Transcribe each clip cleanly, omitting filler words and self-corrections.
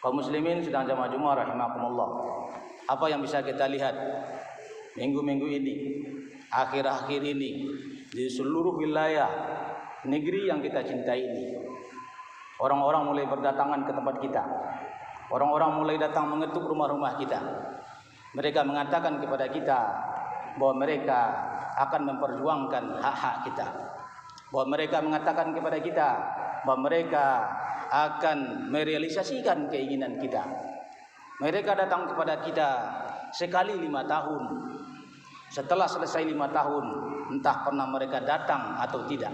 Kaum muslimin sedang jamaah Jumat rahimakumullah. Apa yang bisa kita lihat minggu-minggu ini, akhir-akhir ini di seluruh wilayah negeri yang kita cintai ini, orang-orang mulai berdatangan ke tempat kita. Orang-orang mulai datang mengetuk rumah-rumah kita. Mereka mengatakan kepada kita bahwa mereka akan memperjuangkan hak-hak kita. Bahwa mereka mengatakan kepada kita bahwa mereka akan merealisasikan keinginan kita. Mereka datang kepada kita sekali 5 tahun. Setelah selesai 5 tahun, entah pernah mereka datang atau tidak.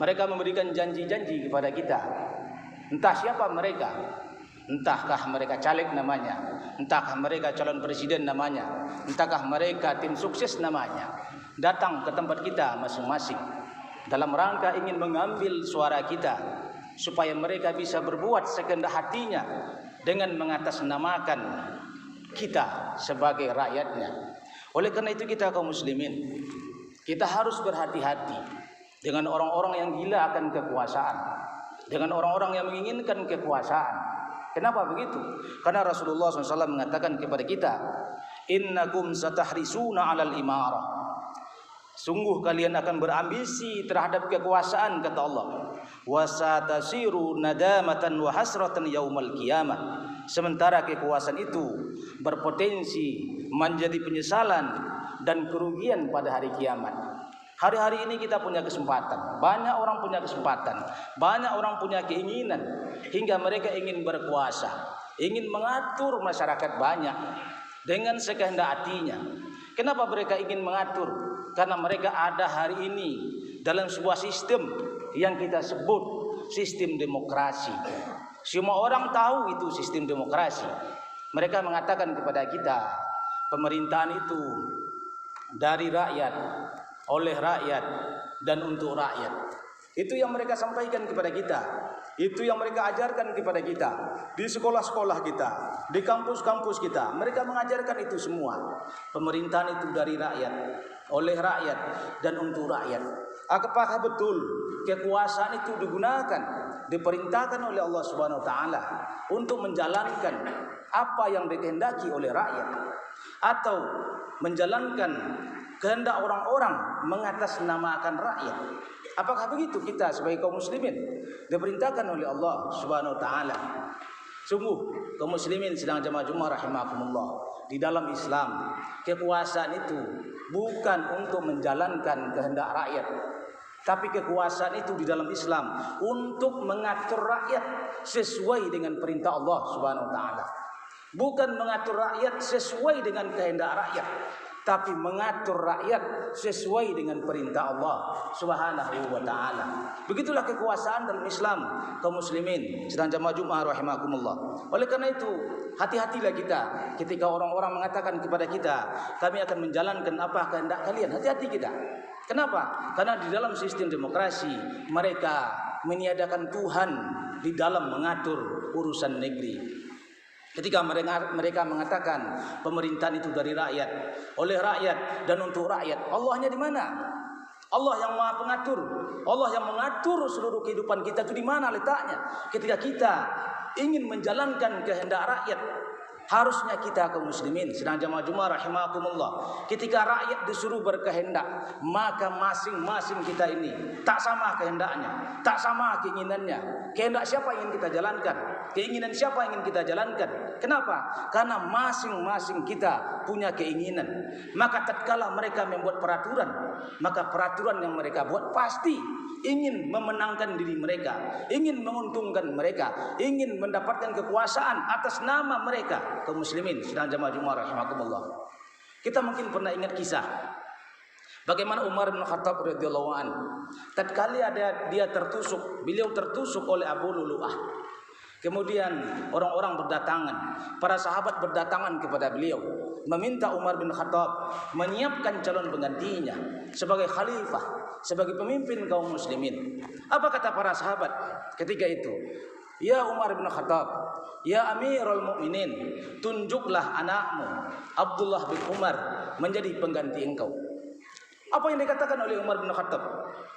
Mereka memberikan janji-janji kepada kita. Entah siapa mereka, entahkah mereka caleg namanya, entahkah mereka calon presiden namanya, entahkah mereka tim sukses namanya, datang ke tempat kita masing-masing dalam rangka ingin mengambil suara kita, supaya mereka bisa berbuat sekehendak hatinya dengan mengatasnamakan kita sebagai rakyatnya. Oleh karena itu kita kaum muslimin, kita harus berhati-hati dengan orang-orang yang gila akan kekuasaan, dengan orang-orang yang menginginkan kekuasaan. Kenapa begitu? Karena Rasulullah SAW mengatakan kepada kita, innakum satahrisuna 'alal imarah. Sungguh kalian akan berambisi terhadap kekuasaan, kata Allah. Wasatasiru nadamatan wa hasratan yaumal qiyamah. Sementara kekuasaan itu berpotensi menjadi penyesalan dan kerugian pada hari kiamat. Hari-hari ini kita punya kesempatan. Banyak orang punya kesempatan. Banyak orang punya keinginan. Hingga mereka ingin berkuasa, ingin mengatur masyarakat banyak dengan sekehendak hatinya. Kenapa mereka ingin mengatur? Karena mereka ada hari ini dalam sebuah sistem yang kita sebut sistem demokrasi. Semua orang tahu itu sistem demokrasi. Mereka mengatakan kepada kita, pemerintahan itu dari rakyat, oleh rakyat, dan untuk rakyat. Itu yang mereka sampaikan kepada kita. Itu yang mereka ajarkan kepada kita. Di sekolah-sekolah kita, di kampus-kampus kita, mereka mengajarkan itu semua. Pemerintahan itu dari rakyat, oleh rakyat, dan untuk rakyat. Apakah betul kekuasaan itu digunakan, diperintahkan oleh Allah Subhanahu wa taala untuk menjalankan apa yang dikehendaki oleh rakyat, atau menjalankan kehendak orang-orang mengatasnamakan rakyat? Apakah begitu kita sebagai kaum muslimin diperintahkan oleh Allah Subhanahu wa taala? Sungguh kaum muslimin sedang jamaah Jumat rahimakumullah, di dalam Islam kekuasaan itu bukan untuk menjalankan kehendak rakyat, tapi kekuasaan itu di dalam Islam untuk mengatur rakyat sesuai dengan perintah Allah Subhanahu wa taala. Bukan mengatur rakyat sesuai dengan kehendak rakyat, tapi mengatur rakyat sesuai dengan perintah Allah Subhanahu wa taala. Begitulah kekuasaan dalam Islam, kaum muslimin sedang jamaah Jumat rahimakumullah. Oleh karena itu, hati-hatilah kita ketika orang-orang mengatakan kepada kita, kami akan menjalankan apa kehendak kalian. Hati-hati kita. Kenapa? Karena di dalam sistem demokrasi mereka meniadakan Tuhan di dalam mengatur urusan negeri. Ketika mereka mengatakan pemerintahan itu dari rakyat, oleh rakyat, dan untuk rakyat, Allahnya di mana? Allah yang Maha Pengatur, Allah yang mengatur seluruh kehidupan kita itu di mana letaknya? Ketika kita ingin menjalankan kehendak rakyat, harusnya kita kaum muslimin sedang jamaah Jumat rahimakumullah, ketika rakyat disuruh berkehendak, maka masing-masing kita ini tak sama kehendaknya, tak sama keinginannya. Kehendak siapa yang ingin kita jalankan? Keinginan siapa yang ingin kita jalankan? Kenapa? Karena masing-masing kita punya keinginan. Maka tatkala mereka membuat peraturan, maka peraturan yang mereka buat pasti ingin memenangkan diri mereka, ingin menguntungkan mereka, ingin mendapatkan kekuasaan atas nama mereka. Kaum muslimin sedang jamaah Jumat rahimakumullah, kita mungkin pernah ingat kisah bagaimana Umar bin Khattab radhiyallahu anhu tatkala dia tertusuk, beliau tertusuk oleh Abu Lulu'ah. Kemudian orang-orang berdatangan, para sahabat berdatangan kepada beliau, meminta Umar bin Khattab menyiapkan calon penggantinya sebagai khalifah, sebagai pemimpin kaum muslimin. Apa kata para sahabat ketika itu? Ya Umar bin Khattab, ya Amirul Mukminin, tunjuklah anakmu Abdullah bin Umar menjadi pengganti engkau. Apa yang dikatakan oleh Umar bin Khattab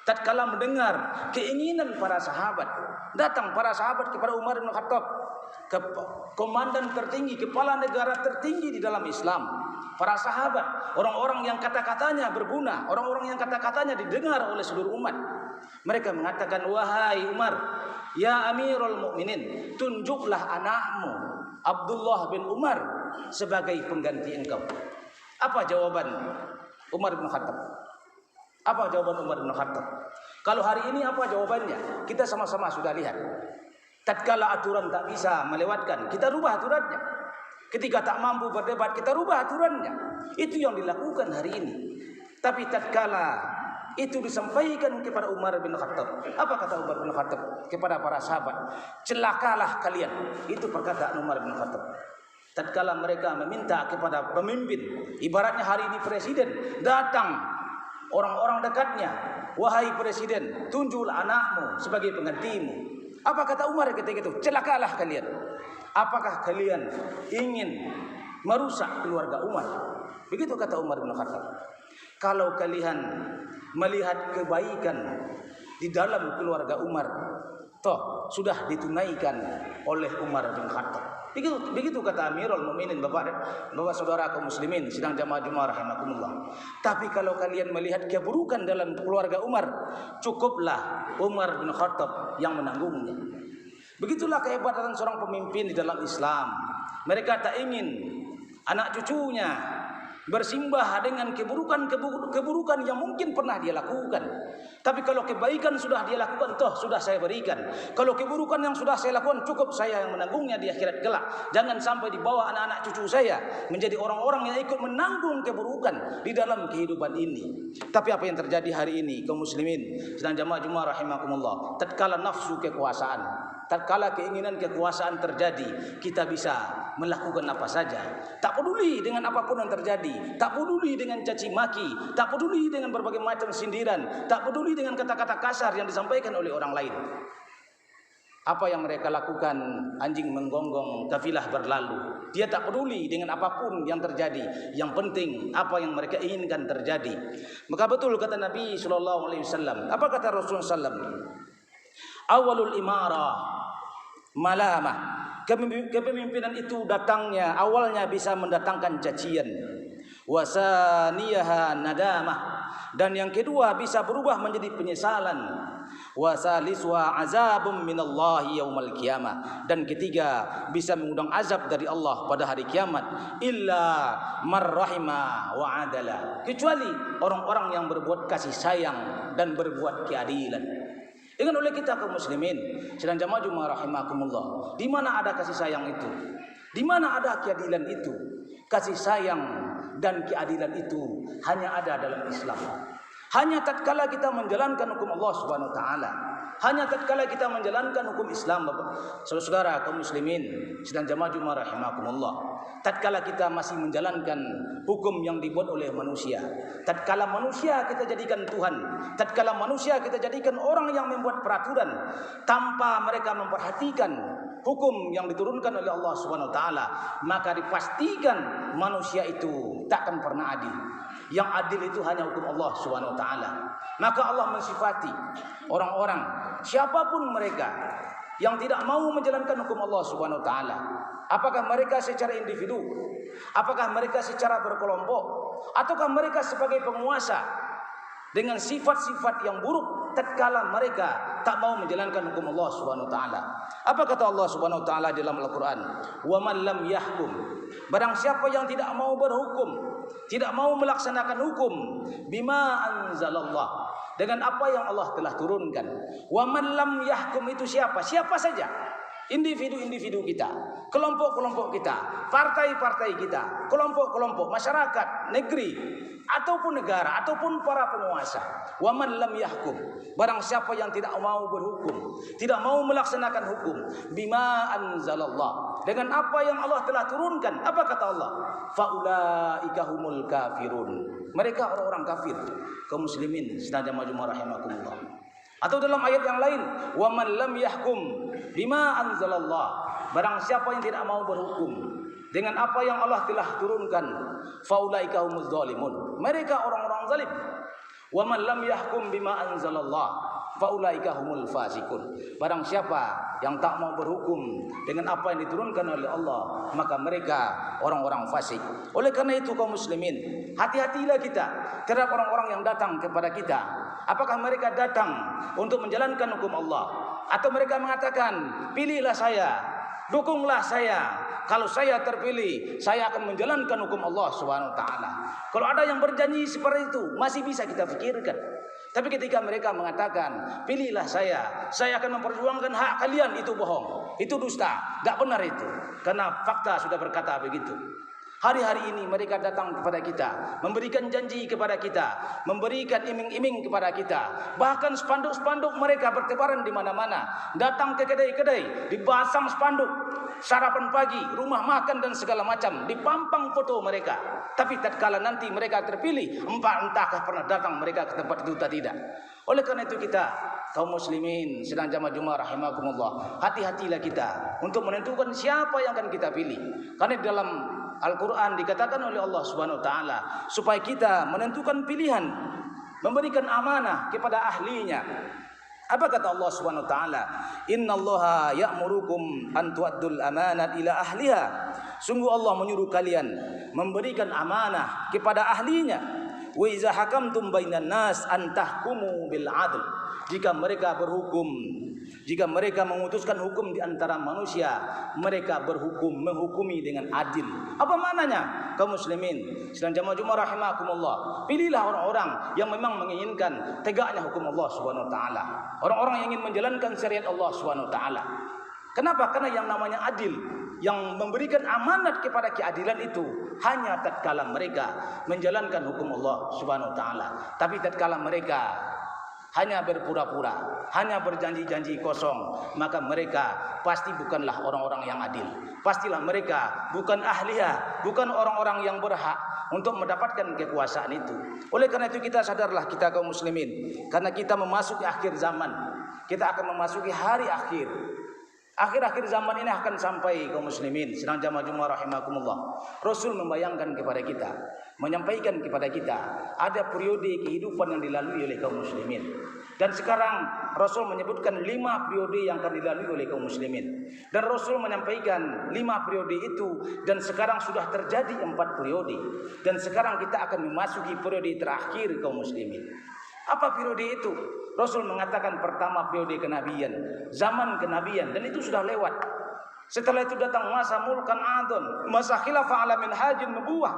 tatkala mendengar keinginan para sahabat, Datang para sahabat kepada Umar bin Khattab, komandan tertinggi, kepala negara tertinggi di dalam Islam. Para sahabat, orang-orang yang kata-katanya berguna, orang-orang yang kata-katanya didengar oleh seluruh umat. Mereka mengatakan, wahai Umar, ya Amirul Mukminin, tunjuklah anakmu Abdullah bin Umar sebagai pengganti engkau. Apa jawaban Umar bin Khattab? Apa jawaban Umar bin Khattab? Kalau hari ini apa jawabannya? Kita sama-sama sudah lihat. Tatkala aturan tak bisa melewatkan, kita rubah aturannya. Ketika tak mampu berdebat, kita rubah aturannya. Itu yang dilakukan hari ini. Tapi tatkala itu disampaikan kepada Umar bin Khattab, apa kata Umar bin Khattab kepada para sahabat? Celakalah kalian. Itu perkataan Umar bin Khattab. Tatkala mereka meminta kepada pemimpin, ibaratnya hari ini presiden, datang orang-orang dekatnya, wahai presiden, tunjuklah anakmu sebagai penggantimu. Apa kata Umar ketika itu? Celakalah kalian. Apakah kalian ingin merusak keluarga Umar? Begitu kata Umar bin Khattab. Kalau kalian melihat kebaikan di dalam keluarga Umar, toh sudah ditunaikan oleh Umar bin Khattab. Begitu kata Amirul Mukminin, Bapak saudara kaum muslimin sidang jamaah Jumat rahimakumullah. Tapi kalau kalian melihat keburukan dalam keluarga Umar, cukuplah Umar bin Khattab yang menanggungnya. Begitulah kehebatan seorang pemimpin di dalam Islam. Mereka tak ingin anak cucunya bersimbah dengan keburukan yang mungkin pernah dia lakukan. Tapi kalau kebaikan sudah dia lakukan, toh sudah saya berikan. Kalau keburukan yang sudah saya lakukan, cukup saya yang menanggungnya di akhirat kelak. Jangan sampai dibawa anak-anak cucu saya menjadi orang-orang yang ikut menanggung keburukan di dalam kehidupan ini. Tapi apa yang terjadi hari ini kaum muslimin sedang jamaah Jumat rahimakumullah, tatkala nafsu kekuasaan, tatkala keinginan kekuasaan terjadi, kita bisa melakukan apa saja. Tak peduli dengan apapun yang terjadi, tak peduli dengan caci maki, tak peduli dengan berbagai macam sindiran, tak peduli dengan kata-kata kasar yang disampaikan oleh orang lain. Apa yang mereka lakukan? Anjing menggonggong, kafilah berlalu. Dia tak peduli dengan apapun yang terjadi. Yang penting apa yang mereka inginkan terjadi. Maka betul kata Nabi SAW. Apa kata Rasulullah SAW? Awalul imarah malamah. Kepemimpinan itu datangnya, awalnya bisa mendatangkan cacian. Wasaniyaha nadamah. Dan yang kedua bisa berubah menjadi penyesalan. Wasaliswa azabum minallahi yaumal qiyamah. Dan ketiga bisa mengundang azab dari Allah pada hari kiamat. Illa marrahima wa adala. Kecuali orang-orang yang berbuat kasih sayang dan berbuat keadilan. Dengan oleh kita kaum muslimin sedang jamaah Jumat rahimakumullah, di mana ada kasih sayang itu? Di mana ada keadilan itu? Kasih sayang dan keadilan itu hanya ada dalam Islam. Hanya tatkala kita menjalankan hukum Allah Subhanahu wa taala. Hanya tatkala kita menjalankan hukum Islam, Bapak, saudara kaum muslimin sedang jamaah Jumat rahimakumullah. Tatkala kita masih menjalankan hukum yang dibuat oleh manusia, tatkala manusia kita jadikan Tuhan, tatkala manusia kita jadikan orang yang membuat peraturan tanpa mereka memperhatikan hukum yang diturunkan oleh Allah Subhanahu wa taala, maka dipastikan manusia itu takkan pernah adil. Yang adil itu hanya hukum Allah Subhanahu wa taala. Maka Allah mensifati orang-orang siapapun mereka yang tidak mau menjalankan hukum Allah Subhanahu wa taala. Apakah mereka secara individu? Apakah mereka secara berkelompok? Ataukah mereka sebagai penguasa dengan sifat-sifat yang buruk tatkala mereka tak mau menjalankan hukum Allah Subhanahu wa taala? Apa kata Allah Subhanahu wa taala dalam Al-Qur'an? "Wa man lam yahkum." Barang siapa yang tidak mau berhukum, tidak mau melaksanakan hukum bima anzalallah, dengan apa yang Allah telah turunkan. Wa man lam yahkum itu siapa? Siapa saja. Individu-individu kita, kelompok-kelompok kita, partai-partai kita, kelompok-kelompok masyarakat, negeri, ataupun negara, ataupun para penguasa. Wa man lam yahkum, barang siapa yang tidak mau berhukum, tidak mau melaksanakan hukum bima anzalallah, dengan apa yang Allah telah turunkan. Apa kata Allah? Faulaika humul kafirun. Mereka orang-orang kafir. Kaum muslimin sedang jamaah Jumat rahimakumullah. Atau dalam ayat yang lain, wa man lam yahkum bima anzalallah, barang siapa yang tidak mau berhukum dengan apa yang Allah telah turunkan, faulaika humuz zalimun, mereka orang-orang zalim. Wa man lam yahkum bima anzalallah, faulaika humul fasikun. Barang siapa yang tak mau berhukum dengan apa yang diturunkan oleh Allah, maka mereka orang-orang fasik. Oleh karena itu kaum muslimin, hati-hatilah kita terhadap orang-orang yang datang kepada kita. Apakah mereka datang untuk menjalankan hukum Allah, atau mereka mengatakan, pilihlah saya, dukunglah saya, kalau saya terpilih saya akan menjalankan hukum Allah Subhanahu wa taala. Kalau ada yang berjanji seperti itu, masih bisa kita pikirkan. Tapi ketika mereka mengatakan, pilihlah saya akan memperjuangkan hak kalian, itu bohong, itu dusta, tidak benar itu. Karena fakta sudah berkata begitu. Hari-hari ini mereka datang kepada kita, memberikan janji kepada kita, memberikan iming-iming kepada kita. Bahkan spanduk-spanduk mereka bertebaran di mana-mana. Datang ke kedai-kedai, dipasang spanduk, sarapan pagi, rumah makan dan segala macam, dipampang foto mereka. Tapi tatkala nanti mereka terpilih, entahkah pernah datang mereka ke tempat itu atau tidak. Oleh karena itu kita kaum muslimin sedang jamaah Jumat rahimakumullah, hati-hatilah kita untuk menentukan siapa yang akan kita pilih. Karena di dalam Al-Quran dikatakan oleh Allah Subhanahu wa taala supaya kita menentukan pilihan, memberikan amanah kepada ahlinya. Apa kata Allah Subhanahu wa taala? Innallaha ya'murukum an tu'addul amanat ila ahliha. Sungguh Allah menyuruh kalian memberikan amanah kepada ahlinya. Wa iza hakamtum bainan nas an tahkumu bil adl. Jika mereka berhukum, jika mereka memutuskan hukum di antara manusia, mereka menghukumi dengan adil. Apa maknanya? Kaum muslimin sedang jamaah Jumat rahimakumullah, pilihlah orang-orang yang memang menginginkan tegaknya hukum Allah Subhanahu wa taala. Orang-orang yang ingin menjalankan syariat Allah Subhanahu wa taala. Kenapa? Karena yang namanya adil, yang memberikan amanat kepada keadilan itu hanya tatkala mereka menjalankan hukum Allah Subhanahu wa taala. Tapi tatkala mereka hanya berpura-pura, hanya berjanji-janji kosong, maka mereka pasti bukanlah orang-orang yang adil. Pastilah mereka bukan ahliya, bukan orang-orang yang berhak untuk mendapatkan kekuasaan itu. Oleh karena itu kita sadarlah kita kaum muslimin, karena kita memasuki akhir zaman, kita akan memasuki hari akhir. Akhir-akhir zaman ini akan sampai kaum muslimin sedang jamaah Jumat rahimakumullah. Rasul membayangkan kepada kita, menyampaikan kepada kita ada periode kehidupan yang dilalui oleh kaum muslimin. Dan sekarang Rasul menyebutkan 5 periode yang akan dilalui oleh kaum muslimin. Dan Rasul menyampaikan 5 periode itu, dan sekarang sudah terjadi 4 periode. Dan sekarang kita akan memasuki periode terakhir kaum muslimin. Apa periode itu? Rasul mengatakan pertama periode kenabian, zaman kenabian, dan itu sudah lewat. Setelah itu datang masa mulkan adon, masa khilafah ala minhajin nubuwah.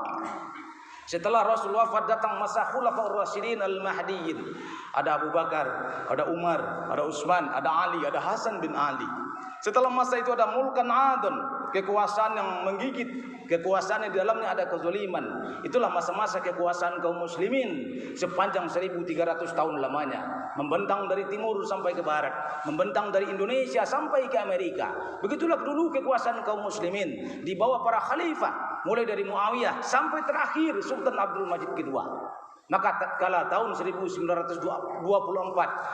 Setelah Rasul wafat datang masa khulafaur rasyidin al-mahdiyyin. Ada Abu Bakar, ada Umar, ada Utsman, ada Ali, ada Hasan bin Ali. Setelah masa itu ada mulkan adon, kekuasaan yang menggigit, kekuasaan yang di dalamnya ada kezaliman. Itulah masa-masa kekuasaan kaum muslimin sepanjang 1300 tahun lamanya, membentang dari timur sampai ke barat, membentang dari Indonesia sampai ke Amerika. Begitulah dulu kekuasaan kaum muslimin di bawah para khalifah, mulai dari Muawiyah sampai terakhir Sultan Abdul Majid kedua. Maka tatkala tahun 1924,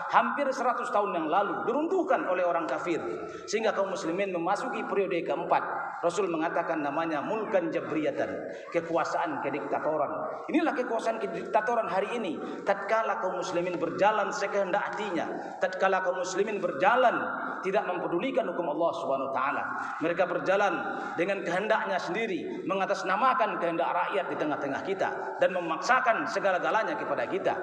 hampir 100 tahun yang lalu, diruntuhkan oleh orang kafir, sehingga kaum muslimin memasuki periode keempat. Rasul mengatakan namanya mulkan jabriyatan, kekuasaan kediktatoran. Inilah kekuasaan kediktatoran hari ini. Tatkala kaum muslimin berjalan sekehendak hatinya, tatkala kaum muslimin berjalan tidak mempedulikan hukum Allah Subhanahu wa taala, mereka berjalan dengan kehendaknya sendiri, mengatasnamakan kehendak rakyat di tengah-tengah kita dan memaksakan segala-galanya kepada kita.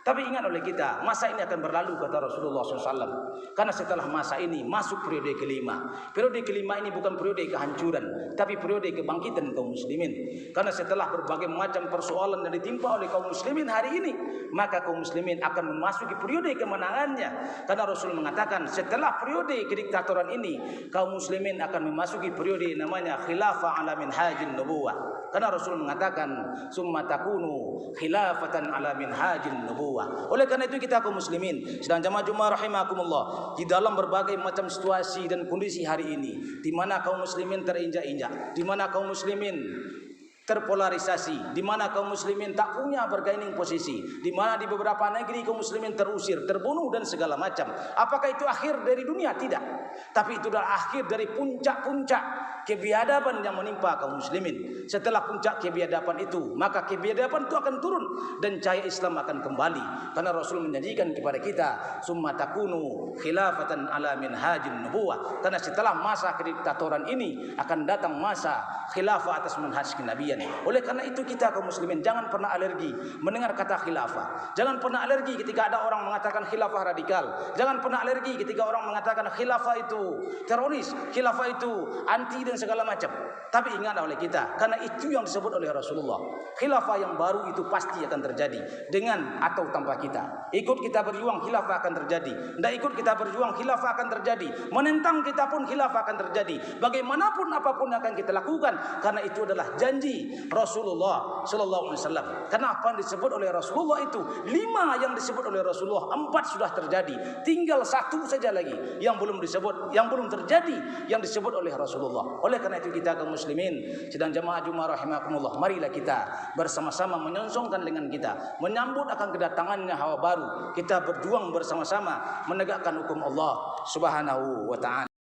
Tapi ingat oleh kita, masa ini akan berlalu kata Rasulullah SAW. Karena setelah masa ini masuk periode kelima. Periode kelima ini bukan periode kehancuran, tapi periode kebangkitan kaum muslimin. Karena setelah berbagai macam persoalan yang ditimpa oleh kaum muslimin hari ini, maka kaum muslimin akan memasuki periode kemenangannya. Karena Rasul mengatakan setelah periode kediktatoran ini, kaum muslimin akan memasuki periode namanya khilafah ala minhajin nubuwah. Karena Rasul mengatakan summa takunu khilafatan ala minhajin nubuwah. Oleh karena itu kita kaum muslimin sedang jamaah Jumat rahimakumullah, di dalam berbagai macam situasi dan kondisi hari ini, di mana kaum muslimin terinjak-injak, di mana kaum muslimin terpolarisasi, di mana kaum muslimin tak punya bargaining posisi, di mana di beberapa negeri kaum muslimin terusir, terbunuh dan segala macam. Apakah itu akhir dari dunia? Tidak. Tapi itu adalah akhir dari puncak-puncak kebiadaban yang menimpa kaum muslimin. Setelah puncak kebiadaban itu, maka kebiadaban itu akan turun dan cahaya Islam akan kembali. Karena Rasul menjanjikan kepada kita, summa takunu khilafatan ala minhajin nubuwah. Karena setelah masa kediktatoran ini akan datang masa khilafah atas manhaj kenabian. Oleh karena itu kita kaum muslimin jangan pernah alergi mendengar kata khilafah. Jangan pernah alergi ketika ada orang mengatakan khilafah radikal. Jangan pernah alergi ketika orang mengatakan khilafah itu teroris, khilafah itu anti dan segala macam. Tapi ingat oleh kita, karena itu yang disebut oleh Rasulullah. Khilafah yang baru itu pasti akan terjadi dengan atau tanpa kita. Ikut kita berjuang, khilafah akan terjadi. Tidak ikut kita berjuang, khilafah akan terjadi. Menentang kita pun khilafah akan terjadi. Bagaimanapun apapun yang akan kita lakukan, karena itu adalah janji Rasulullah Sallallahu Alaihi Wasallam. Karena apa yang disebut oleh Rasulullah itu 5 yang disebut oleh Rasulullah, 4 sudah terjadi. Tinggal 1 saja lagi yang belum disebut, yang belum terjadi, yang disebut oleh Rasulullah. Oleh karena itu kita kaum muslimin sedang jamaah Jumat rahimakumullah, marilah kita bersama-sama menyongsongkan dengan kita menyambut akan kedatangannya hawa baru. Kita berjuang bersama-sama menegakkan hukum Allah Subhanahu wa taala.